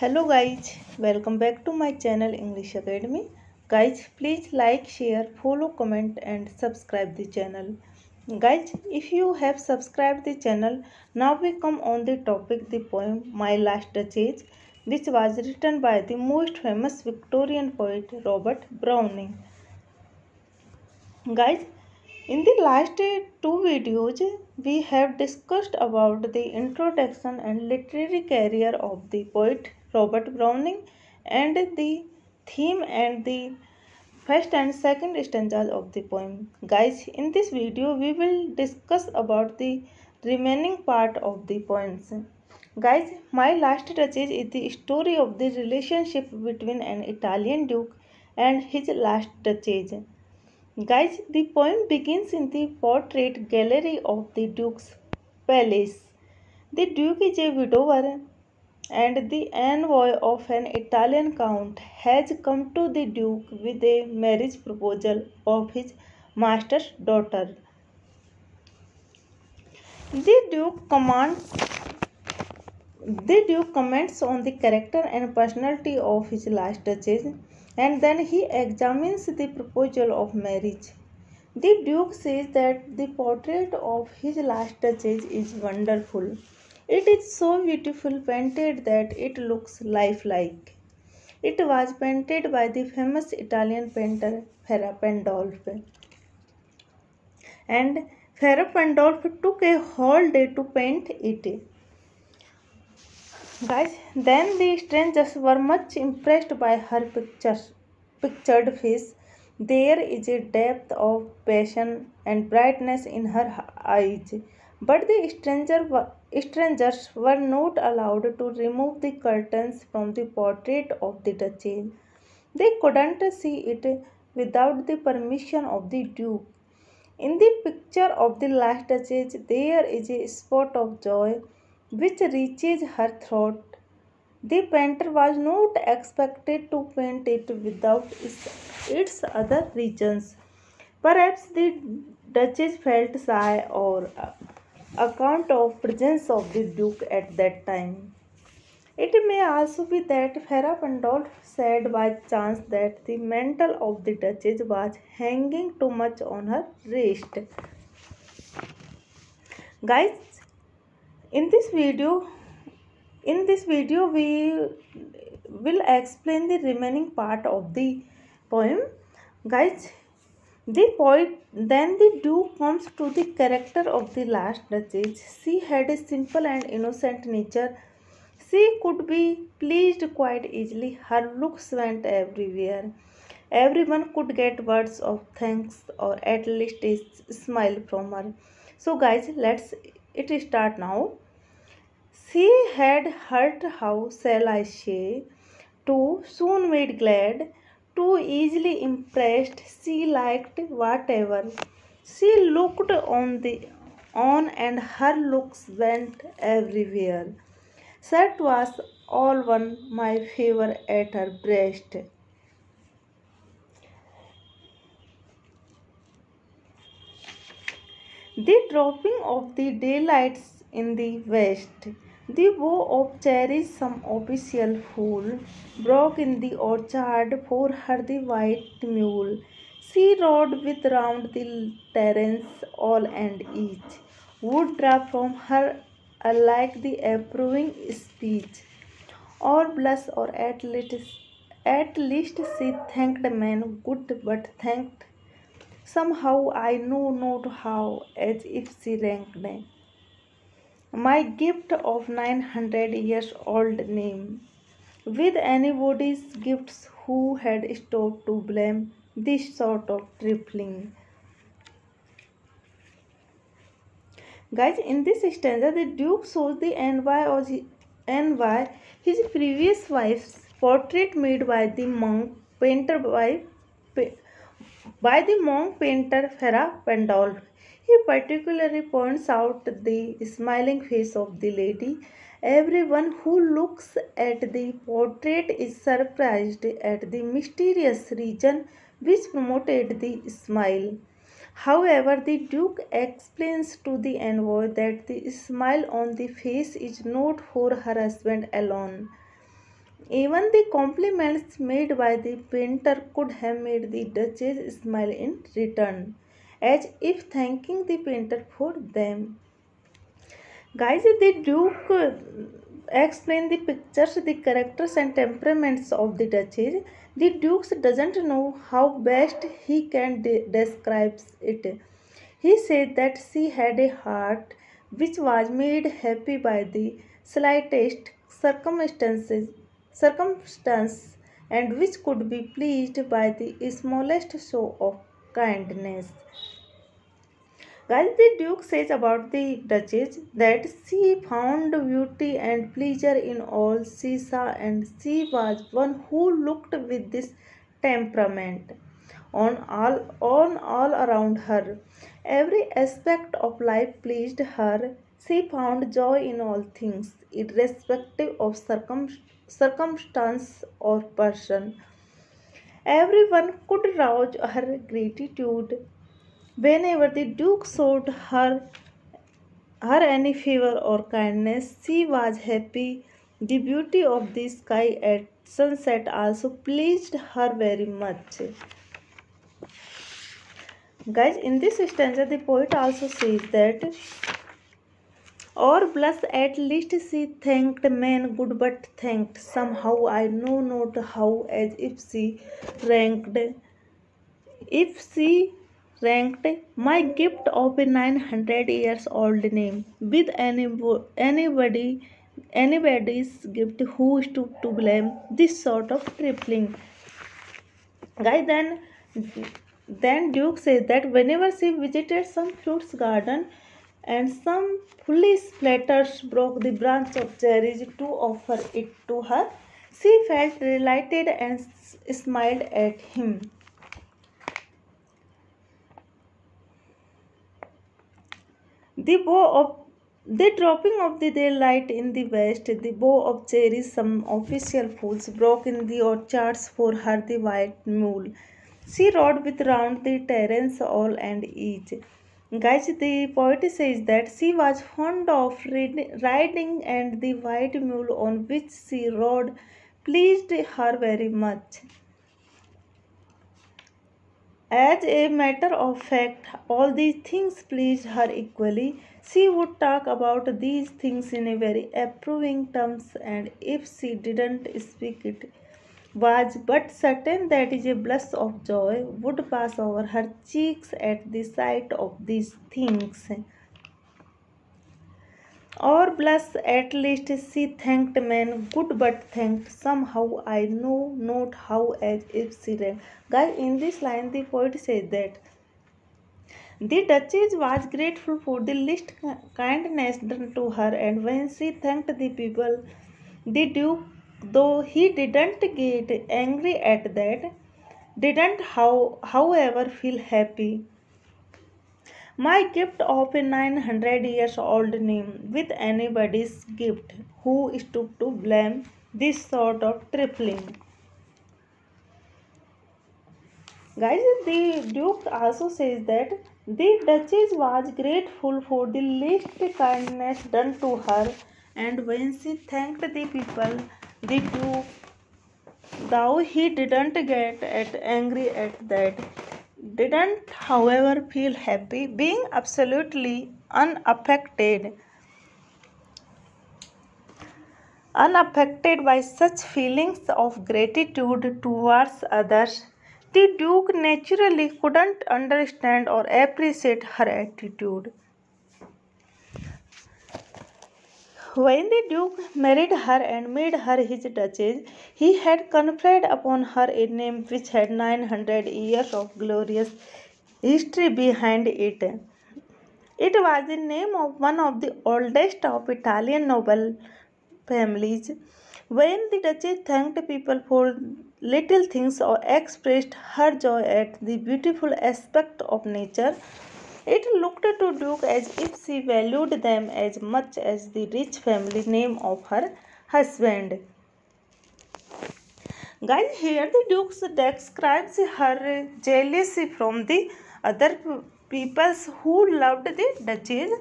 Hello guys, welcome back to my channel English Academy. Guys, please like, share, follow, comment and subscribe the channel. Guys, if you have subscribed the channel, now we come on the topic the poem My Last Duchess, which was written by the most famous Victorian poet Robert Browning. Guys, in the last two videos, we have discussed about the introduction and literary career of the poet Robert Browning and the theme and the first and second stanzas of the poem. Guys, in this video, we will discuss about the remaining part of the poems. Guys, My Last Duchess is the story of the relationship between an Italian duke and his last duchess. Guys, the poem begins in the portrait gallery of the Duke's palace. The Duke is a widower, and the envoy of an Italian count has come to the Duke with a marriage proposal of his master's daughter. The Duke commands The Duke comments on the character and personality of his last duchess, and then he examines the proposal of marriage. The Duke says that the portrait of his last duchess is wonderful. It is so beautifully painted that it looks lifelike. It was painted by the famous Italian painter Ferra Pandolfi, and Ferra Pandolfi took a whole day to paint it. Guys, then the strangers were much impressed by her pictured face. There is a depth of passion and brightness in her eyes. But the strangers were not allowed to remove the curtains from the portrait of the Duchess. They couldn't see it without the permission of the Duke. In the picture of the last Duchess, there is a spot of joy which reaches her throat. The painter was not expected to paint it without its other regions. Perhaps the Duchess felt shy or account of presence of the Duke at that time. It may also be that Farah Pandolf said by chance that the mantle of the Duchess was hanging too much on her wrist. Guys, in this video, we will explain the remaining part of the poem. Guys, then the Duke comes to the character of the last duchess. She had a simple and innocent nature. She could be pleased quite easily. Her looks went everywhere. Everyone could get words of thanks or at least a smile from her. So guys, let's it start now. She had heard, how shall I say, too soon made glad, too easily impressed. She liked whatever she looked on, and her looks went everywhere. Set was all one my favor at her breast. The dropping of the daylights in the west, the bow of cherries some official fool broke in the orchard for her the white mule. She rode with round the terrace all and each would drop from her alike the approving speech, or blush, or at least she thanked men good, but thanked somehow I know not how, as if she ranked my gift of 900 years old name with anybody's gifts who had stopped to blame this sort of trifling. Guys, in this stanza, the Duke shows the envy his previous wife's portrait made by the monk painter by the monk painter Ferra Pandolf. He particularly points out the smiling face of the lady. Everyone who looks at the portrait is surprised at the mysterious reason which promoted the smile. However, the Duke explains to the envoy that the smile on the face is not for her husband alone. Even the compliments made by the painter could have made the Duchess smile in return, as if thanking the painter for them. Guys, the Duke explain the pictures, the characters, and temperaments of the Duchess. The Duke doesn't know how best he can describe it. He said that she had a heart which was made happy by the slightest circumstance and which could be pleased by the smallest show of kindness. While the Duke says about the Duchess that she found beauty and pleasure in all she saw, and she was one who looked with this temperament on all around her. Every aspect of life pleased her. She found joy in all things, irrespective of circumstance or person. Everyone could rouse her gratitude. Whenever the Duke showed her any favor or kindness, she was happy. The beauty of the sky at sunset also pleased her very much. Guys, in this stanza, the poet also says that, or bless at least she thanked men good but thanked somehow I know not how, as if she ranked my gift of a 900 years old name with anybody's gift who stood to blame this sort of trifling. Guy, then Duke says that whenever she visited some fruits garden and some foolish platters broke the branch of cherries to offer it to her, she felt delighted and smiled at him. The bow of the dropping of the daylight in the west, the bow of cherries, some official fools broke in the orchards for her the white mule. She rode with round the terrace all and each. Guys, the poet says that she was fond of riding, and the white mule on which she rode pleased her very much. As a matter of fact, all these things pleased her equally. She would talk about these things in a very approving terms, and if she didn't speak it, was but certain that a blush of joy would pass over her cheeks at the sight of these things. Or bless at least she thanked men good but thanked somehow I know not how, as if she ran. Guys, in this line the poet says that the Duchess was grateful for the least kindness done to her, and when she thanked the people, the Duke, though he didn't get angry at that, didn't however feel happy. My gift of a 900 years old name with anybody's gift who stood to blame this sort of trifling. Guys, the Duke also says that the Duchess was grateful for the least kindness done to her, and when she thanked the people, the Duke, though he didn't get angry at that, didn't, however, feel happy, being absolutely unaffected by such feelings of gratitude towards others. The Duke naturally couldn't understand or appreciate her attitude. When the Duke married her and made her his Duchess, he had conferred upon her a name which had 900 years of glorious history behind it. It was the name of one of the oldest of Italian noble families. When the Duchess thanked people for little things or expressed her joy at the beautiful aspect of nature, it looked to Duke as if she valued them as much as the rich family name of her husband. Guys, here the Duke describes her jealousy from the other peoples who loved the Duchess.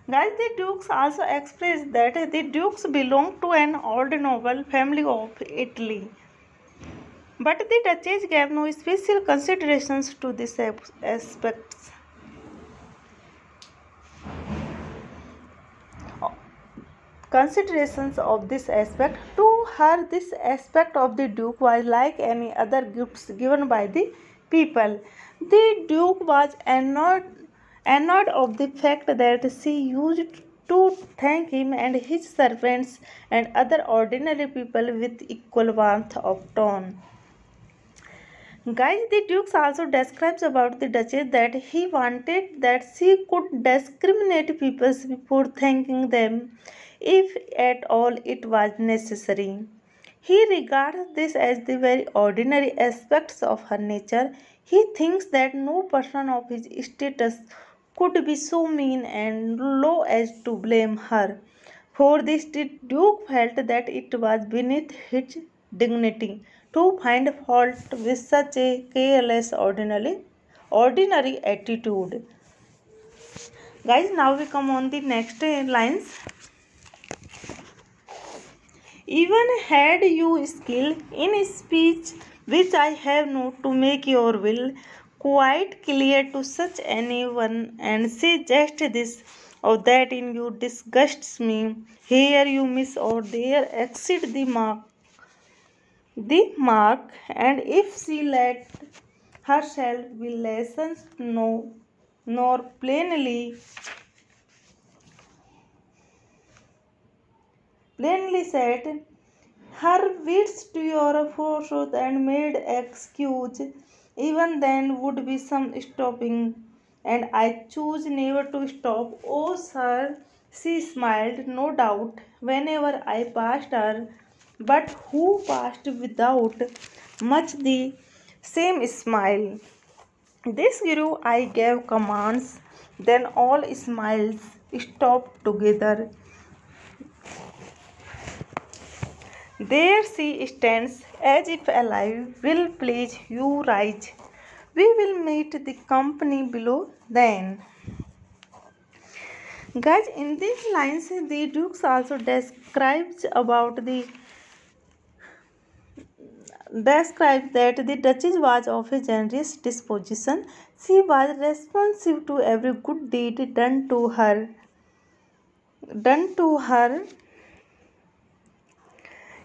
Guys, the dukes also express that the dukes belong to an old noble family of Italy. But the Duchess gave no special considerations to these aspects. Considerations of this aspect to her, this aspect of the duke was like any other gifts given by the people. The duke was annoyed of the fact that she used to thank him and his servants and other ordinary people with equal warmth of tone. Guys, the Dukes also describes about the Duchess that he wanted that she could discriminate people before thanking them, if at all it was necessary. He regards this as the very ordinary aspects of her nature. He thinks that no person of his status could be so mean and low as to blame her. For this, the Duke felt that it was beneath his dignity to find fault with such a careless, ordinary attitude. Guys, now we come on the next lines. Even had you skill in speech, which I have not to make your will quite clear to such anyone, and say just this or that in you disgusts me. Here you miss or there exceed the mark, and if she let herself be lessons no nor plainly said her wits to your forsooth and made excuse, even then would be some stopping, and I choose never to stop. Oh, sir, she smiled, no doubt, whenever I passed her, but who passed without much the same smile? This grew, I gave commands, then all smiles stopped together. There she stands, as if alive. Will please you rise. We will meet the company below then. Guys, in these lines, the Dukes also describes that the Duchess was of a generous disposition. She was responsive to every good deed done to her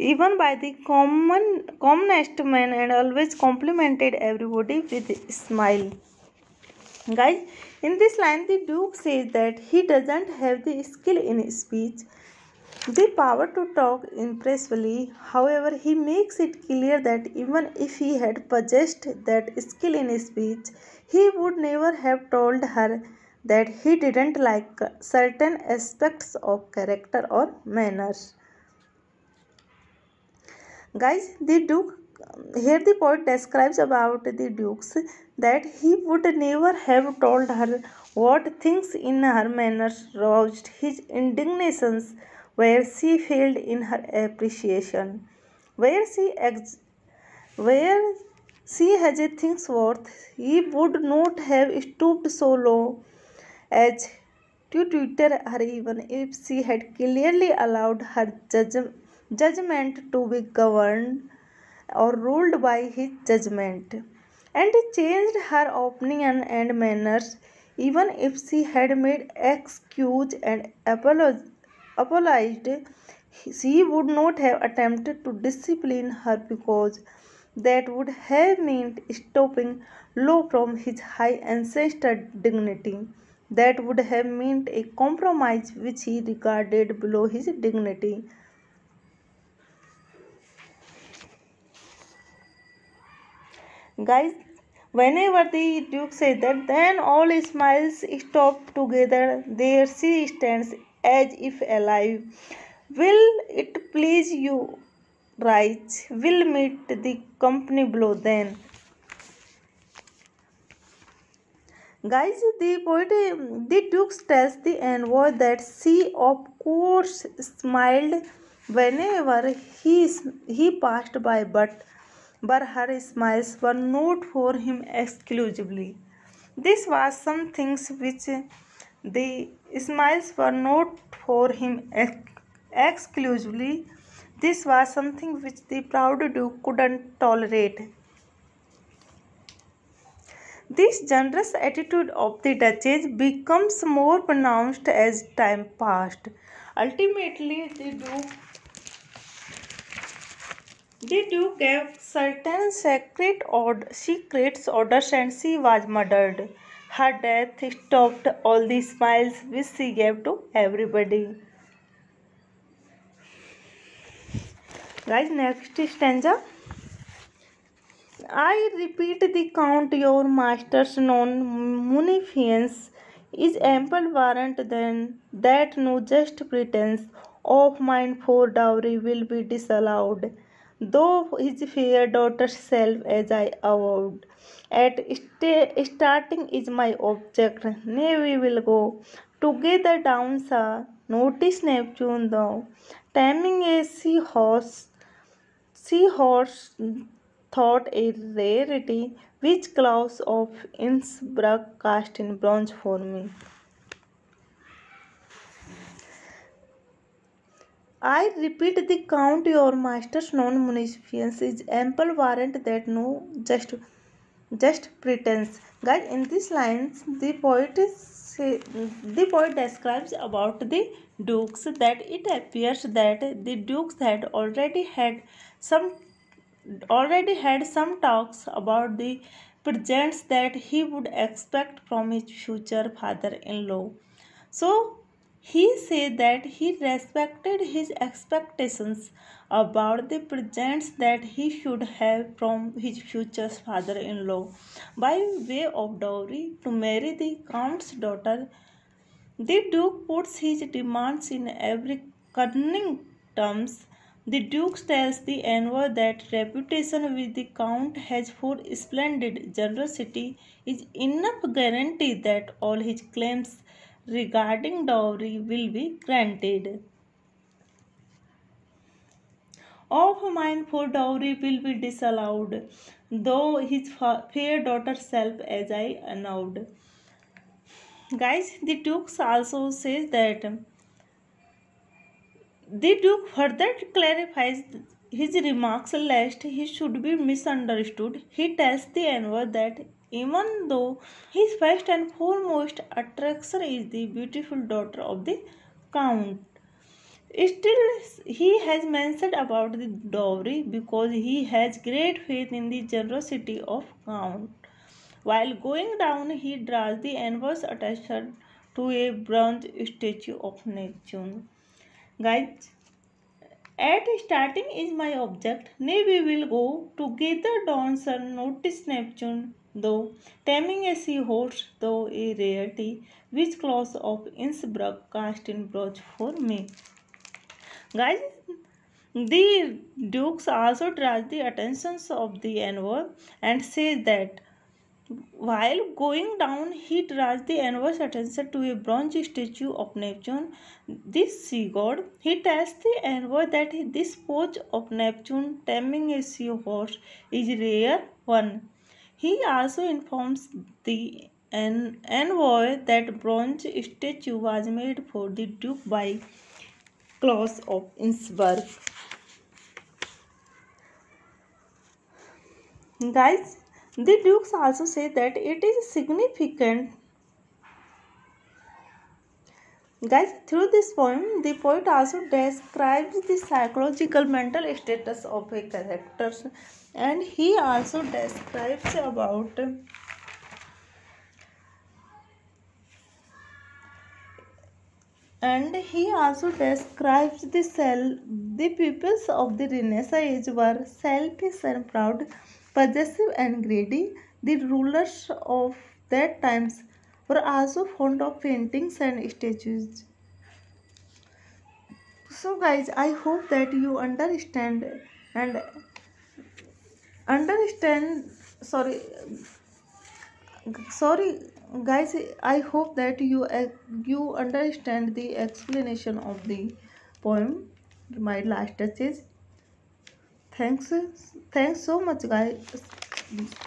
even by the commonest man, and always complimented everybody with a smile. Guys, in this line, the Duke says that he doesn't have the skill in speech, the power to talk impressively. However, he makes it clear that even if he had possessed that skill in speech, he would never have told her that he didn't like certain aspects of character or manners. Guys, the duke, here the poet describes about the dukes that he would never have told her what things in her manners roused his indignations, where she failed in her appreciation, where where she has a thing's worth, he would not have stooped so low as to tutor her, even if she had clearly allowed her judgment to be governed or ruled by his judgment, and changed her opinion and manners, even if she had made excuse and apologized. She would not have attempted to discipline her, because that would have meant stooping low from his high ancestral dignity. That would have meant a compromise which he regarded below his dignity. Guys, whenever the Duke said that, then all smiles stop together. There she stands, as if alive. Will it please you rise? Will meet the company below then. Guys, the Duke tells the envoy that she, of course, smiled whenever he passed by, but her smiles were not for him exclusively. This was some things which the Smiles were not for him exclusively. This was something which the proud Duke couldn't tolerate. This generous attitude of the Duchess becomes more pronounced as time passed. Ultimately, the Duke gave certain secret orders and she was murdered. Her death stopped all the smiles which she gave to everybody. Guys, next stanza. I repeat the count your master's non munificence is ample warrant then that no just pretense of mine for dowry will be disallowed, though his fair daughter's self as I avowed. At starting is my object, nay we will go together down, sir. Notice Neptune thou, taming a seahorse thought a rarity, which Claus of Innsbruck cast in bronze for me. I repeat the count your master's non-munificence is ample warrant that no just pretense. Guys, in these lines, the poet describes about the dukes that it appears that the dukes had some already had some talks about the presents that he would expect from his future father-in-law. So he said that he respected his expectations about the presents that he should have from his future father-in-law by way of dowry to marry the count's daughter. The Duke puts his demands in every cunning terms. The Duke tells the envoy that reputation which the Count has for splendid generosity is enough guarantee that all his claims regarding dowry will be granted. Of mine for dowry will be disallowed, though his fair daughter's self as I annowed. Guys, the Duke also says that the Duke further clarifies his remarks lest he should be misunderstood. He tells the envoy that even though his first and foremost attraction is the beautiful daughter of the Count, still he has mentioned about the dowry because he has great faith in the generosity of Count. While going down, he draws the envoy's attention to a bronze statue of Neptune. Guys, at starting is my object, nay we will go together down sun notice Neptune, though taming a seahorse, though a rarity, which Claus of Innsbruck cast in bronze for me. Guys, the Dukes also draws the attentions of the envoy and says that while going down, he draws the envoy's attention to a bronze statue of Neptune, this sea god. He tells the envoy that this pose of Neptune taming a seahorse is a rare one. He also informs the envoy that bronze statue was made for the Duke by Claus of Innsbruck. Guys, the Dukes also say that it is significant. Guys, through this poem, the poet also describes the psychological mental status of a character, and he also describes about the peoples of the Renaissance age were selfish and proud, possessive and greedy. The rulers of that times were also fond of paintings and statues. So guys, I hope that you and understand sorry sorry guys, I hope that you understand the explanation of the poem my last touches. Thanks, thanks so much, guys.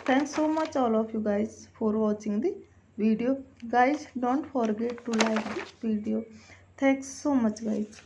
Thanks so much, all of you guys, for watching the video. Guys, don't forget to like this video. Thanks so much, guys.